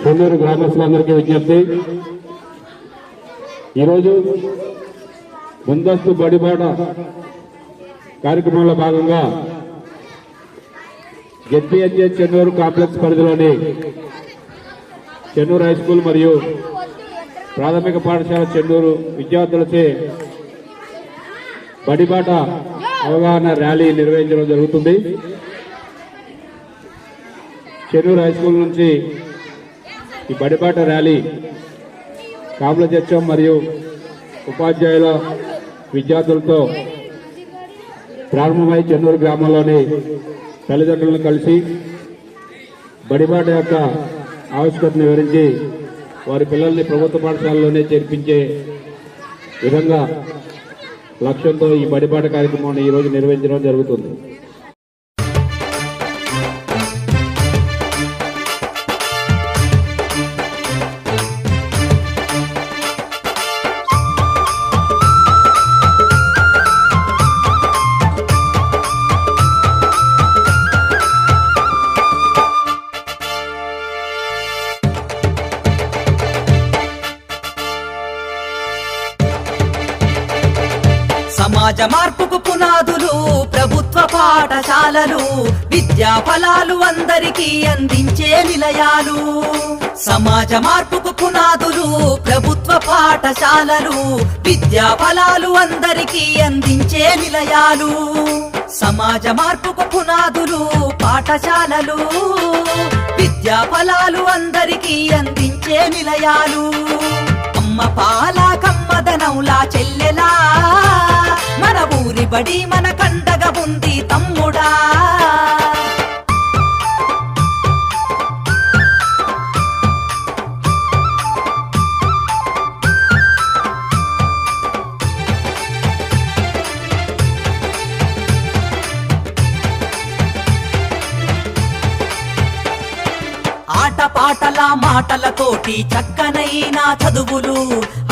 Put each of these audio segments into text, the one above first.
చెన్నూరు గ్రామస్తులందరికీ విజ్ఞప్తి, ఈరోజు ముందస్తు బడిబాట కార్యక్రమంలో భాగంగా జెడ్పీహెచ్ఎస్ చెన్నూరు కాంప్లెక్స్ పరిధిలోని చెన్నూరు హై స్కూల్ మరియు ప్రాథమిక పాఠశాల చెన్నూరు విద్యార్థులచే బడిబాట అవగాహన ర్యాలీ నిర్వహించడం జరుగుతుంది. చెన్నూరు హై స్కూల్ నుంచి ఈ బడిబాట ర్యాలీ కాంప్లెక్స్ హెచ్ఎం మరియు ఉపాధ్యాయుల విద్యార్థులతో ప్రారంభమై చెన్నూరు గ్రామంలోని తల్లిదండ్రులను కలిసి బడిబాట యొక్క ఆవశ్యకతను వివరించి వారి పిల్లల్ని ప్రభుత్వ పాఠశాలలోనే చేర్పించే విధంగా లక్ష్యంతో ఈ బడిబాట కార్యక్రమాన్ని ఈరోజు నిర్వహించడం జరుగుతుంది. సమాజ మార్పుకు పునాదులు ప్రభుత్వ పాఠశాలలు, విద్యా ఫలాలు అందరికీ అందించే నిలయాలు. సమాజ మార్పుకు పునాదులు ప్రభుత్వ పాఠశాలలు, విద్యా ఫలాలు అందరికీ అందించే నిలయాలు. సమాజ మార్పుకు పునాదులు పాఠశాలలు, విద్యా ఫలాలు అందరికీ అందించే నిలయాలు. అమ్మ పాల కమ్మదనంలా చెల్లెలా, మన ఊరి బడి మన కండగా ఉంది తమ్ముడా. ఆటపాటల మాటలతోటి చక్కనైన చదువులు,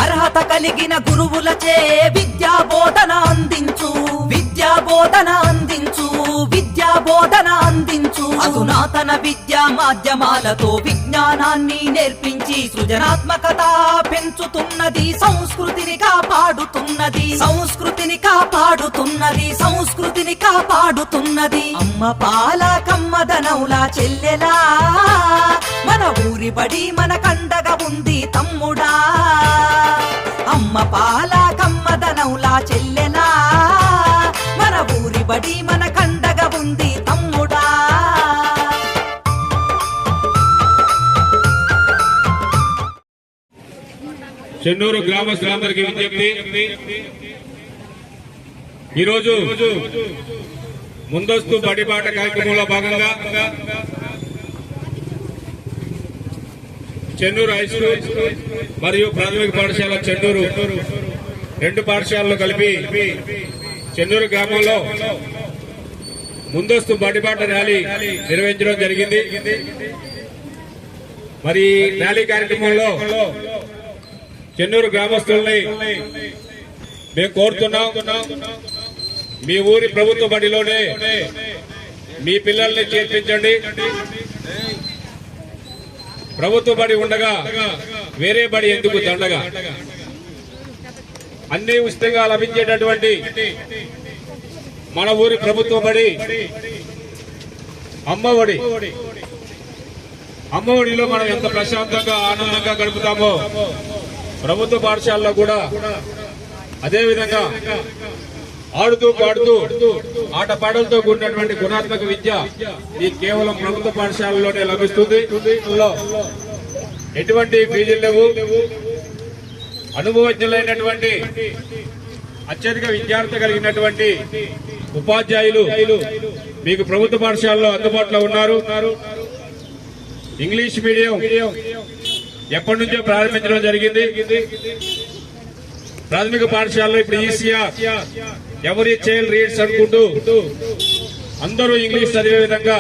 అర్హత కలిగిన గురువులచే విద్యా బోధన అందించు, విద్యా బోధన అందించు, విద్యా బోధన అందించు. అధునాతన విద్యా మాధ్యమాలతో విజ్ఞానాన్ని నేర్పించి సృజనాత్మకత పెంచుతున్నది, సంస్కృతిని కాపాడుతున్నది, సంస్కృతిని కాపాడుతున్నది, సంస్కృతిని కాపాడుతున్నది. అమ్మ పాల కమ్మదనౌలా చెల్లెలా, మన ఊరి బడి మన కండగా ఉంది తమ్ముడా. అమ్మ పాల కమ్మదనౌలా చెల్లెలా, మన ఊరి బడి మన కండగా ఉంది తమ్ముడా. చెన్నూరు గ్రామస్తులందరికీ విజ్ఞప్తి, ఈరోజు ముందస్తు బడిబాట కార్యక్రమంలో భాగంగా చెన్నూరు హై స్కూల్ మరియు ప్రాథమిక పాఠశాల చెన్నూరు రెండు పాఠశాలలు కలిపి చెన్నూరు గ్రామంలో ముందస్తు బడిబాట ర్యాలీ నిర్వహించడం జరిగింది. మరి ర్యాలీ కార్యక్రమంలో చెన్నూరు గ్రామస్తుల్ని మేము కోరుతున్నాం, మీ ఊరి ప్రభుత్వ బడిలోనే మీ పిల్లల్ని చేర్పించండి. ప్రభుత్వ బడి ఉండగా వేరే బడి ఎందుకు దండగా? అన్ని ఉచితంగా లభించేటటువంటి మన ఊరి ప్రభుత్వ బడి అమ్మఒడి, అమ్మఒడిలో మనం ఎంత ప్రశాంతంగా ఆనందంగా గడుపుతామో ప్రభుత్వ పాఠశాలలో కూడా అదేవిధంగా ఆడుతూ పాడుతూ ఆటపాటలతో కూడినటువంటి గుణాత్మక విద్య ఈ కేవలం ప్రభుత్వ పాఠశాలలోనే లభిస్తుంది. ఎటువంటి ఫీజులు లేవు. అనుభవజ్ఞులైనటువంటి అత్యధిక విద్యార్థి కలిగినటువంటి ఉపాధ్యాయులు మీకు ప్రభుత్వ పాఠశాలలో అందుబాటులో ఉన్నారు. ఇంగ్లీష్ మీడియం ఎప్పటి నుంచో ప్రారంభించడం జరిగింది. ప్రాథమిక పాఠశాలలో ఇప్పుడు ఈసీఆర్ ఎవరి చైల్డ్ రీడ్స్ అనుకుంటూ అందరూ ఇంగ్లీష్ చదివే విధంగా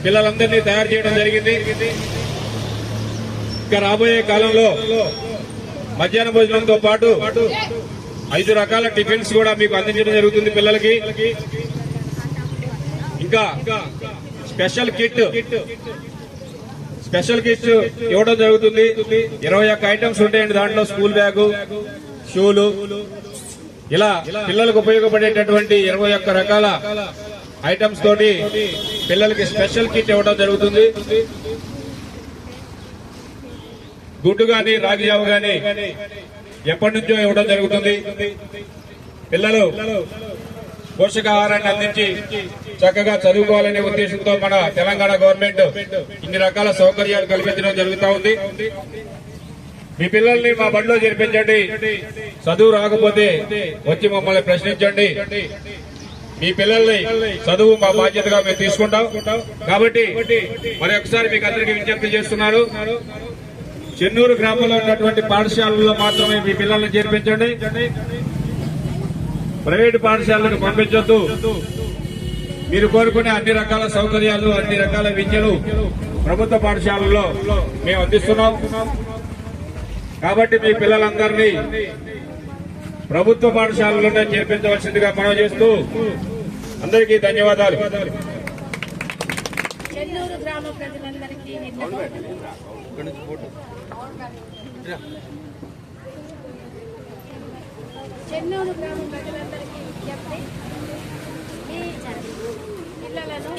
పిల్లలందరినీ తయారు చేయడం జరిగింది. ఇంకా రాబోయే కాలంలో మధ్యాహ్న భోజనంతో పాటు 5 రకాల టిఫిన్స్ కూడా మీకు అందించడం జరుగుతుంది పిల్లలకి. ఇంకా స్పెషల్ కిట్ స్పెషల్ కిట్స్ ఇవ్వడం జరుగుతుంది. 21 ఐటమ్స్ ఉంటాయండి దాంట్లో. స్కూల్ బ్యాగు, షూలు, ఇలా పిల్లలకు ఉపయోగపడేటటువంటి 21 రకాల ఐటమ్స్ తోటి పిల్లలకి స్పెషల్ కిట్ ఇవ్వడం జరుగుతుంది. గుడ్డు గాని, రాగి జావ గాని ఎప్పటి నుంచో ఇవ్వడం జరుగుతుంది. పిల్లలు పోషకాహారాన్ని అందించి చక్కగా చదువుకోవాలనే ఉద్దేశంతో మన తెలంగాణ గవర్నమెంట్ ఇన్ని రకాల సౌకర్యాలు కల్పించడం జరుగుతూ ఉంది. మీ పిల్లల్ని మా బడిలో చేర్పించండి. చదువు రాకపోతే వచ్చి మమ్మల్ని ప్రశ్నించండి. మీ పిల్లల్ని చదువు మా బాధ్యతగా మేము తీసుకుంటాం. కాబట్టి మరి ఒకసారి మీకు అందరికీ విజ్ఞప్తి చేస్తున్నారు, చెన్నూరు గ్రామంలో ఉన్నటువంటి పాఠశాలల్లో మాత్రమే మీ పిల్లల్ని చేర్పించండి. ప్రైవేటు పాఠశాలకు పంపించొద్దు. మీరు కోరుకునే అన్ని రకాల సౌకర్యాలు, అన్ని రకాల విద్యలు ప్రభుత్వ పాఠశాలల్లో మేము అందిస్తున్నాం. కాబట్టి మీ పిల్లలందరినీ ప్రభుత్వ పాఠశాలలోనే చేర్పించవలసిందిగా మనం చేస్తూ అందరికీ ధన్యవాదాలు. చెన్నూరు గ్రామ ప్రజలందరికీ చెన్నూరు గ్రామ ప్రజలందరికీ విజ్ఞప్తి, మీ పిల్లలను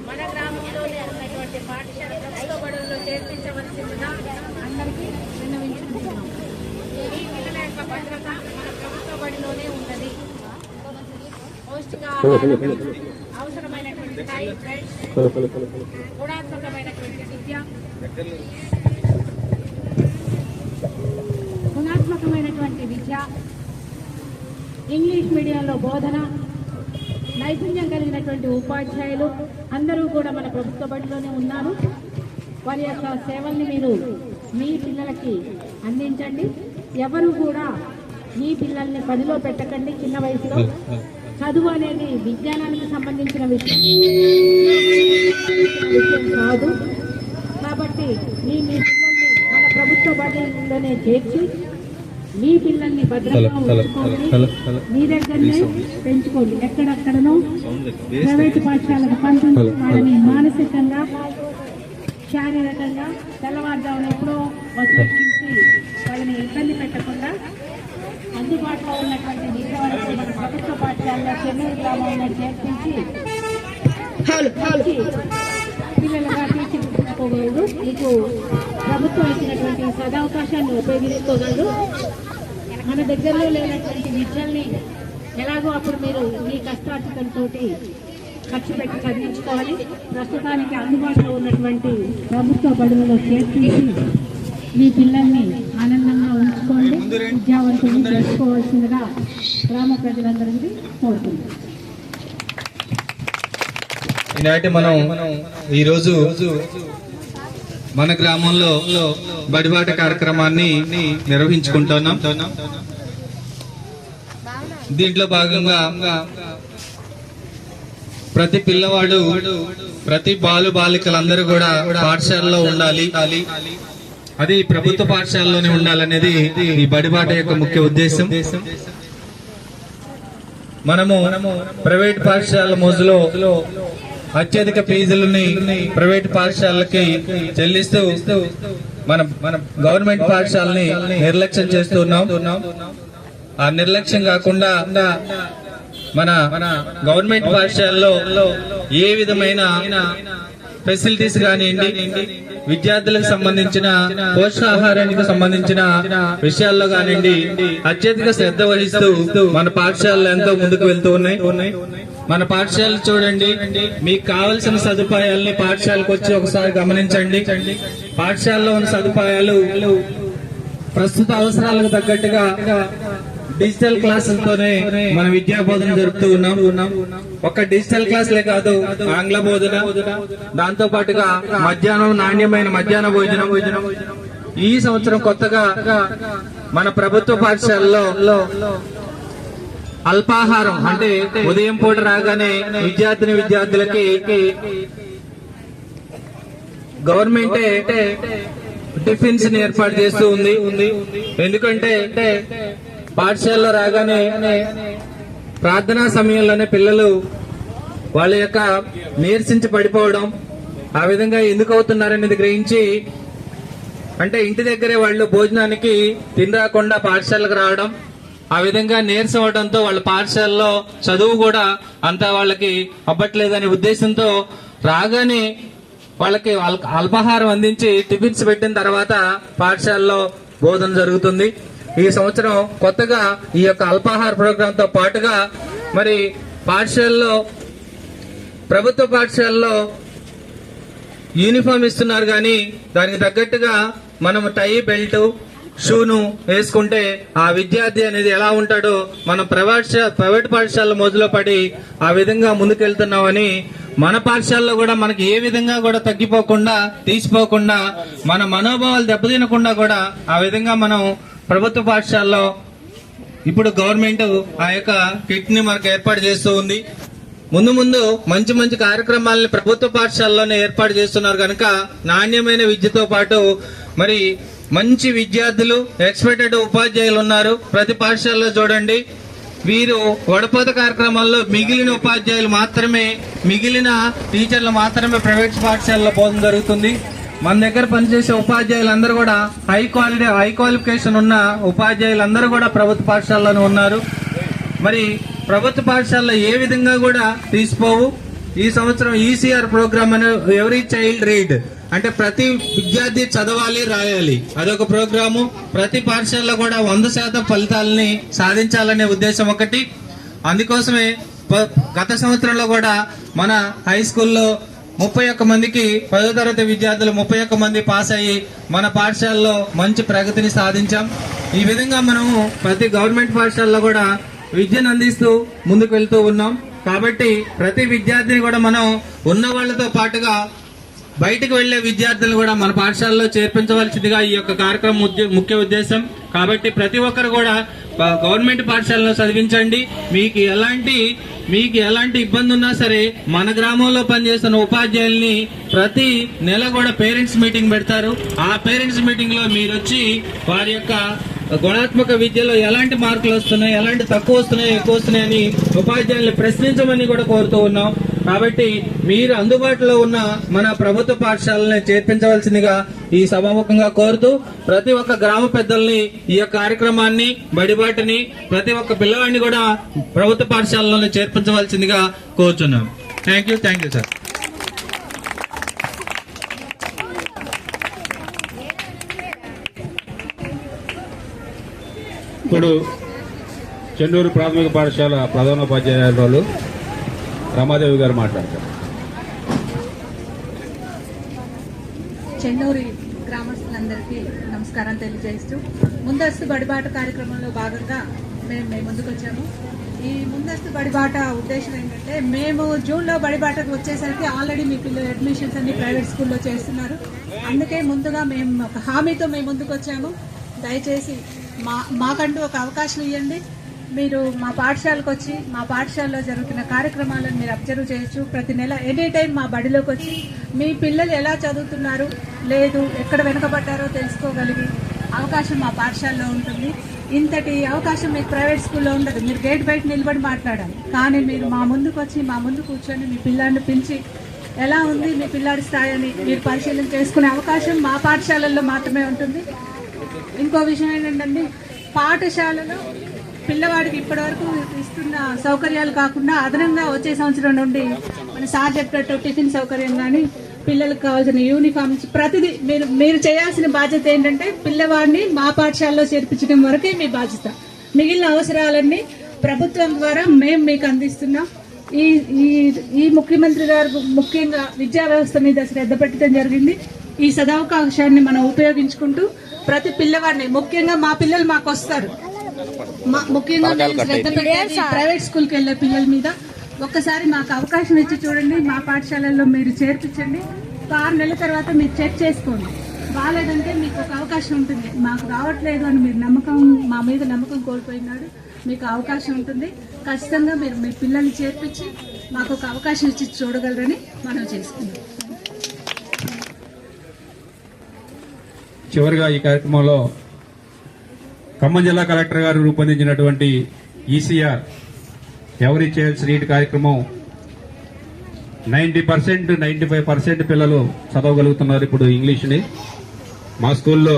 మన గ్రామంలోనే ఉన్నటువంటి పాఠశాల ప్రభుత్వ బడుల్లో చేర్పించవలసిందిగా అందరికీ విన్నవించుకుంటున్నాం. ఈ పిల్లల యొక్క భద్రత మన ప్రభుత్వ బడిలోనే ఉన్నది. పౌష్టికాహారం, అవసరమైనటువంటి టైం బ్రెడ్స్, గుణాత్మకమైనటువంటి విద్య, ఇంగ్లీష్ మీడియంలో బోధన, నైపుణ్యం కలిగినటువంటి ఉపాధ్యాయులు అందరూ కూడా మన ప్రభుత్వ బడిలోనే ఉన్నారు. వారి యొక్క సేవల్ని మీరు మీ పిల్లలకి అందించండి. ఎవరు కూడా మీ పిల్లల్ని పనిలో పెట్టకండి. చిన్న వయసులో చదువు అనేది విజ్ఞానానికి సంబంధించిన విషయం కాదు. కాబట్టి మీ పిల్లల్ని మన ప్రభుత్వ బడిలోనే చేర్చి మీ పిల్లల్ని భద్రంగా ఉంచుకోండి. మీ దగ్గరనే పెంచుకోండి. ఎక్కడెక్కడనో ప్రైవేటు పాఠశాలకు పంపించి వాళ్ళని మానసికంగా, శారీరకంగా తెల్లవారుజామున ఎప్పుడో వసూలించి వాళ్ళని ఇబ్బంది పెట్టకుండా అందుబాటులో ఉన్నటువంటి విద్య వరకు మన ప్రభుత్వ పాఠశాలలో చెన్నూరు గ్రామంలో చేర్పించి పిల్లలుగా తీర్చిదిద్దుకోగలరు. మీకు ప్రభుత్వం ఇచ్చినటువంటి సదవకాశాన్ని ఉపయోగించుకోగలరు. మన దగ్గరలో లేనటువంటి విద్యల్ని ఎలాగో అప్పుడు మీరు మీ కష్టార్జితంతో ఖర్చు పెట్టి చదివించుకోవాలి. ప్రస్తుతానికి అందుబాటులో ఉన్నటువంటి ప్రభుత్వ బడులలో చేర్పించి మీ పిల్లల్ని ఆనందంగా ఉంచుకోండి. విద్యావంతులు చేసుకోవాల్సిందిగా గ్రామ ప్రజలందరికీ కోరుతున్నాం. ఈనాటి మనం ఈరోజు మన గ్రామంలో బడిబాట కార్యక్రమాన్ని నిర్వహించుకుంటున్నాం. దీంట్లో భాగంగా ప్రతి పిల్లవాడు, ప్రతి బాలికలందరూ కూడా పాఠశాలలో ఉండాలి. అది ప్రభుత్వ పాఠశాలలోనే ఉండాలనేది ఈ బడిబాట యొక్క ముఖ్య ఉద్దేశం. మనము ప్రైవేట్ పాఠశాల మోజులో అత్యధిక ఫీజులని ప్రైవేట్ పాఠశాలకి చెల్లిస్తూ మన గవర్నమెంట్ పాఠశాలని నిర్లక్ష్యం చేస్తున్నాం. ఆ నిర్లక్ష్యం కాకుండా మన గవర్నమెంట్ పాఠశాలలో ఏ విధమైన ఫెసిలిటీస్ కానివ్వండి, విద్యార్థులకు సంబంధించిన పోషకాహారానికి సంబంధించిన విషయాల్లో కానివ్వండి అత్యధిక శ్రద్ధ వహిస్తూ మన పాఠశాలలు ఎంతో ముందుకు వెళ్తూ ఉన్నాయి. మన పాఠశాలలు చూడండి, మీకు కావలసిన సదుపాయాలని పాఠశాలకు వచ్చి ఒకసారి గమనించండి. పాఠశాలలో ఉన్న సదుపాయాలు ప్రస్తుత అవసరాలకు తగ్గట్టుగా డిజిటల్ క్లాసులతోనే మన విద్యా బోధన జరుపుతూ ఉన్నాం. ఒక డిజిటల్ క్లాసులే కాదు, ఆంగ్ల బోధన, దాంతో పాటుగా మధ్యాహ్నం నాణ్యమైన మధ్యాహ్న భోజనం. ఈ సంవత్సరం కొత్తగా మన ప్రభుత్వ పాఠశాలలో అల్పాహారం, అంటే ఉదయం పూట రాగానే విద్యార్థులకి గవర్నమెంటే టిఫిన్స్ ని ఏర్పాటు చేస్తూ ఉంది. ఎందుకంటే పాఠశాలలో రాగానే ప్రార్థనా సమయంలోనే పిల్లలు వాళ్ళ యొక్క నీరసించి పడిపోవడం, ఆ విధంగా ఎందుకు అవుతున్నారనేది గ్రహించి, అంటే ఇంటి దగ్గరే వాళ్ళు భోజనానికి తిని రాకుండా పాఠశాలకు రావడం, ఆ విధంగా నీరసం అవడంతో వాళ్ళ పాఠశాలలో చదువు కూడా అంత వాళ్ళకి అవ్వట్లేదనే ఉద్దేశంతో రాగానే వాళ్ళకి అల్పాహారం అందించి టిఫిన్స్ పెట్టిన తర్వాత పాఠశాలలో బోధన జరుగుతుంది. ఈ సంవత్సరం కొత్తగా ఈ యొక్క అల్పాహార ప్రోగ్రామ్ తో పాటుగా మరి పాఠశాలలో, ప్రభుత్వ పాఠశాలలో యూనిఫామ్ ఇస్తున్నారు, కానీ దానికి తగ్గట్టుగా మనం టై, బెల్ట్, షూను వేసుకుంటే ఆ విద్యార్థి అనేది ఎలా ఉంటాడో మనం ప్రైవేట్ పాఠశాల మొదలు పడి ఆ విధంగా ముందుకెళ్తున్నామని, మన పాఠశాలలో కూడా మనకి ఏ విధంగా కూడా తగ్గిపోకుండా, తీసిపోకుండా, మన మనోభావాలు దెబ్బతినకుండా కూడా ఆ విధంగా మనం ప్రభుత్వ పాఠశాలలో ఇప్పుడు గవర్నమెంట్ ఆ యొక్క కిట్ ని మనకు ఏర్పాటు చేస్తూ ఉంది. ముందు ముందు మంచి మంచి కార్యక్రమాలని ప్రభుత్వ పాఠశాలలోనే ఏర్పాటు చేస్తున్నారు కనుక నాణ్యమైన విద్యతో పాటు మరి మంచి విద్యార్థులు, ఎక్స్పెక్టెడ్ ఉపాధ్యాయులు ఉన్నారు ప్రతి పాఠశాలలో. చూడండి, వీరు వడపోత కార్యక్రమాల్లో మిగిలిన ఉపాధ్యాయులు మాత్రమే, మిగిలిన టీచర్లు మాత్రమే ప్రైవేట్ పాఠశాలలో బోధన జరుగుతుంది. మన దగ్గర పనిచేసే ఉపాధ్యాయులందరూ కూడా హై క్వాలిఫికేషన్ ఉన్న ఉపాధ్యాయులందరూ కూడా ప్రభుత్వ పాఠశాలలోనే ఉన్నారు. మరి ప్రభుత్వ పాఠశాలలో ఏ విధంగా కూడా తీసిపోవు. ఈ సంవత్సరం ఈసీఆర్ ప్రోగ్రామ్ అనే ఎవరీ చైల్డ్ రీడ్, అంటే ప్రతి విద్యార్థి చదవాలి, రాయాలి, అదొక ప్రోగ్రాము. ప్రతి పాఠశాలలో కూడా 100% ఫలితాలని సాధించాలనే ఉద్దేశం ఒకటి. అందుకోసమే గత సంవత్సరంలో కూడా మన హై స్కూల్లో 31 మందికి 10వ తరగతి విద్యార్థులు 31 మంది పాస్ అయ్యి మన పాఠశాలలో మంచి ప్రగతిని సాధించాం. ఈ విధంగా మనము ప్రతి గవర్నమెంట్ పాఠశాలలో కూడా విద్యను అందిస్తూ ముందుకు వెళ్తూ ఉన్నాం. కాబట్టి ప్రతి విద్యార్థిని కూడా మనం ఉన్న వాళ్లతో పాటుగా బయటకు వెళ్లే విద్యార్థులను కూడా మన పాఠశాలలో చేర్పించవలసిందిగా ఈ యొక్క కార్యక్రమం ముఖ్య ఉద్దేశం. కాబట్టి ప్రతి ఒక్కరు కూడా గవర్నమెంట్ పాఠశాలలో చదివించండి. మీకు ఎలాంటి ఇబ్బంది ఉన్నా సరే మన గ్రామంలో పనిచేస్తున్న ఉపాధ్యాయుల్ని ప్రతి నెల కూడా పేరెంట్స్ మీటింగ్ పెడతారు. ఆ పేరెంట్స్ మీటింగ్ లో మీరు వచ్చి వారి యొక్క గుణాత్మక విద్యలో ఎలాంటి మార్కులు వస్తున్నాయి, ఎలాంటి తక్కువ వస్తున్నాయి, ఎక్కువ వస్తున్నాయని ఉపాధ్యాయుల్ని ప్రశ్నించమని కూడా కోరుతూ ఉన్నాం. కాబట్టి మీరు అందుబాటులో ఉన్న మన ప్రభుత్వ పాఠశాలని చేర్పించవలసిందిగా ఈ సభాముఖంగా కోరుతూ, ప్రతి ఒక్క గ్రామ పెద్దల్ని ఈ యొక్క కార్యక్రమాన్ని, బడిబాటని, ప్రతి ఒక్క పిల్లవాడిని కూడా ప్రభుత్వ పాఠశాలలోనే చేర్పించవలసిందిగా కోరుచున్నాం. Thank you sir. ఇప్పుడు చెన్నూరు ప్రాథమిక పాఠశాల ప్రధానోపాధ్యాయురాలు రమాదేవి గారు మాట్లాడతారు. చెన్నూరి గ్రామస్తులందరికీ నమస్కారం తెలియజేస్తూ, ముందస్తు బడిబాట కార్యక్రమంలో భాగంగా మేము ముందుకు వచ్చాము. ఈ ముందస్తు బడిబాట ఉద్దేశం ఏంటంటే, మేము జూన్లో బడిబాటకు వచ్చేసరికి ఆల్రెడీ మీ పిల్లలు అడ్మిషన్స్ అన్ని ప్రైవేట్ స్కూల్లో చేస్తున్నారు. అందుకే ముందుగా మేము ఒక హామీతో మేము ముందుకు వచ్చాము. దయచేసి మాకంటూ ఒక అవకాశం ఇవ్వండి. మీరు మా పాఠశాలకు వచ్చి మా పాఠశాలలో జరుగుతున్న కార్యక్రమాలను మీరు అబ్జర్వ్ చేయొచ్చు. ప్రతి నెల ఎనీ టైం మా బడిలోకి వచ్చి మీ పిల్లలు ఎలా చదువుతున్నారు, లేదు ఎక్కడ వెనుకబడ్డారో తెలుసుకోగలిగి అవకాశం మా పాఠశాలలో ఉంటుంది. ఇంతటి అవకాశం మీకు ప్రైవేట్ స్కూల్లో ఉండదు. మీరు గేట్ బయట నిలబడి మాట్లాడాలి, కానీ మీరు మా ముందుకు వచ్చి మా ముందు కూర్చొని మీ పిల్లాడిని పిలిచి ఎలా ఉంది మీ పిల్లాడి స్థాయి అని మీరు పరిశీలన చేసుకునే అవకాశం మా పాఠశాలల్లో మాత్రమే ఉంటుంది. ఇంకో విషయం ఏంటంటే, పాఠశాలలో పిల్లవాడికి ఇప్పటివరకు ఇస్తున్న సౌకర్యాలు కాకుండా అదనంగా వచ్చే సంవత్సరం నుండి మన సార్ చెప్పినట్టు టిఫిన్ సౌకర్యం కానీ, పిల్లలకు కావాల్సిన యూనిఫామ్స్, ప్రతిదీ మీరు చేయాల్సిన బాధ్యత ఏంటంటే, పిల్లవాడిని మా పాఠశాలలో చేర్పించడం వరకే మీ బాధ్యత. మిగిలిన అవసరాలన్నీ ప్రభుత్వం ద్వారా మేము మీకు అందిస్తున్నాం. ఈ ముఖ్యమంత్రి గారు ముఖ్యంగా విద్యా వ్యవస్థ మీద శ్రద్ధ పెట్టడం జరిగింది. ఈ సదవకాశాన్ని మనం ఉపయోగించుకుంటూ ప్రతి పిల్లవాడిని, ముఖ్యంగా మా పిల్లలు మాకు వస్తారు, ముఖ్యంగా శ్రద్ధ పెట్టేది ప్రైవేట్ స్కూల్కి వెళ్లే పిల్లల మీద. ఒక్కసారి మాకు అవకాశం ఇచ్చి చూడండి, మా పాఠశాలల్లో మీరు చేర్పించండి. 6 నెలల తర్వాత మీరు చెక్ చేసుకోండి. బాగాలేదంటే మీకు ఒక అవకాశం ఉంటుంది. మాకు రావట్లేదు అని మీరు మా మీద నమ్మకం కోల్పోయినాడు, మీకు అవకాశం ఉంటుంది. ఖచ్చితంగా మీరు మీ పిల్లల్ని చేర్పించి మాకు ఒక అవకాశం ఇచ్చి చూడగలరని మనం చేసుకుందాం. చివరిగా ఈ కార్యక్రమంలో ఖమ్మం జిల్లా కలెక్టర్ గారు రూపొందించినటువంటి ఈసీఆర్ ఎవరీ చైల్డ్ రీడ్ కార్యక్రమం 90% 95% పిల్లలు చదవగలుగుతున్నారు ఇప్పుడు ఇంగ్లీష్ని. మా స్కూల్లో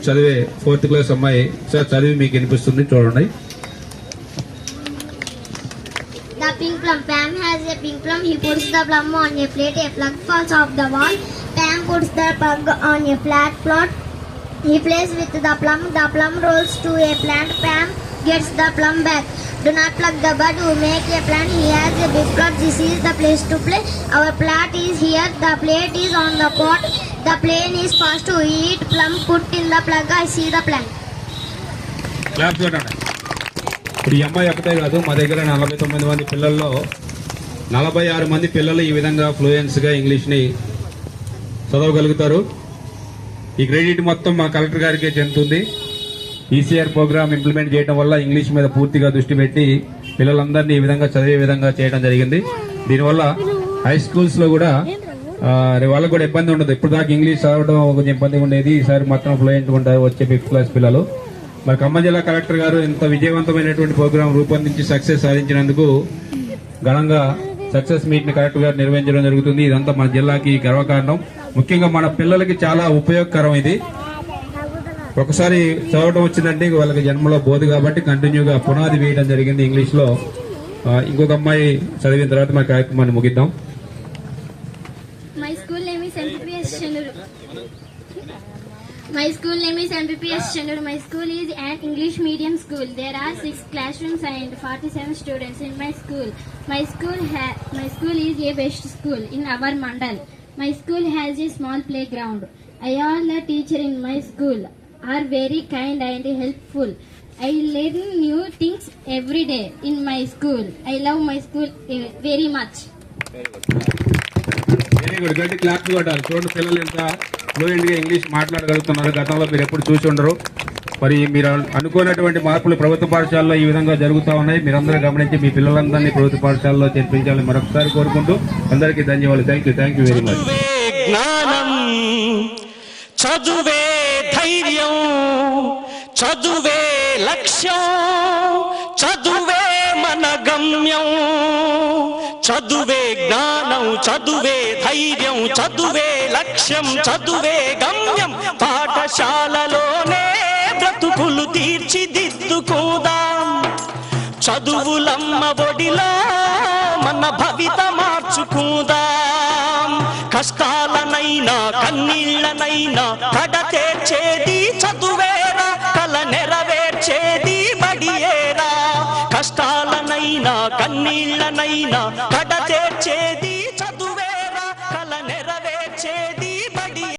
చదివే 4th క్లాస్ అమ్మాయి సార్ చదివి మీకు వినిపిస్తుంది, చూడండి. The pink plum. Pam has a pink plum. He puts the plum on a plate. A plug falls off the wall. Pam puts the plug on a flat plot. He plays with the plum. The plum rolls to a plant. Pam gets the plum back. Do not pluck the bud who make a plant. He has a big plot. This is the place to play. Our plot is here. The plate is on the pot. The plane is fast to eat. Plum put in the plug. I see the plant. Claps కొట్టండి. ఇప్పుడు ఈ అమ్మాయి ఒకటే కాదు, మా దగ్గర 49 మంది పిల్లల్లో 46 మంది పిల్లలు ఈ విధంగా ఫ్లూయెన్స్గా ఇంగ్లీష్ని చదవగలుగుతారు. ఈ క్రెడిట్ మొత్తం మా కలెక్టర్ గారికే చెందుతుంది. ఈసీఆర్ ప్రోగ్రామ్ ఇంప్లిమెంట్ చేయడం వల్ల ఇంగ్లీష్ మీద పూర్తిగా దృష్టి పెట్టి పిల్లలందరినీ ఈ విధంగా చదివే విధంగా చేయడం జరిగింది. దీనివల్ల హై స్కూల్స్ లో కూడా వాళ్ళకు కూడా ఇబ్బంది ఉండదు. ఇప్పుడు దాకా ఇంగ్లీష్ చదవడం కొంచెం ఇబ్బందిగా ఉండేది, ఈసారి మాత్రం ఫ్లూయెంట్ గా ఉంటారు వచ్చే 5th క్లాస్ పిల్లలు. మరి ఖమ్మం జిల్లా కలెక్టర్ గారు ఇంత విజయవంతమైనటువంటి ప్రోగ్రాం రూపొందించి సక్సెస్ సాధించినందుకు ఘనంగా సక్సెస్ మీట్ ని కలెక్టర్ గారు నిర్వహించడం జరుగుతుంది. ఇదంతా మన జిల్లాకి గర్వకారణం. ముఖ్యంగా మన పిల్లలకి చాలా ఉపయోగకరం. ఇది ఒకసారి చదవడం వచ్చిందంటే వాళ్ళకి జన్మలో బోధ కాబట్టి కంటిన్యూగా పునాది వేయడం జరిగింది ఇంగ్లీష్ లో. ఇంకొక అమ్మాయి చదివిన తర్వాత మన కార్యక్రమాన్ని ముగిద్దాం. My school name is MPPS Chenuru. My school name is MPPS Chenuru. My school is an English medium school. There are 6 classrooms and 47 students in my school. My school is a best school in our mandal. My school has a small playground. All the teachers in my school are very kind and helpful. I learn new things every day in my school. I love my school very much. Very good. గట్టి clap కొట్టాలి. చూడండి పిల్లలు ఎంత fluent గా English మాట్లాడగలుగుతున్నారు. గతంలో మీరు ఎప్పుడు చూసి ఉండరు. మరి మీరు అనుకున్నటువంటి మార్పులు ప్రభుత్వ పాఠశాలలో ఈ విధంగా జరుగుతూ ఉన్నాయి. మీరందరూ గమనించి మీ పిల్లలందరినీ ప్రభుత్వ పాఠశాలలో చేర్పించాలని మరొకసారి కోరుకుంటూ అందరికీ ధన్యవాదాలు. Thank you very much. జ్ఞానం, చదువే ధైర్యం, చదువే లక్ష్యం, చదువే మన గమ్యం. చదువే జ్ఞానం, చదువే ధైర్యం, చదువే లక్ష్యం, చదువే గమ్యం. పాఠశాలలోనే బ్రతుకులు తీర్చిదిద్దుకుందాం. చదువులమ్మ ఒడిలో మన భవిత మార్చుకుందాం. కష్టాలనైనా కన్నీళ్లనైనా కడతేర్చేది చదువేరా, కల నెరవేర్చేది బడియేరా. కష్టాలనైనా కన్నీళ్లనైనా కడతేర్చేది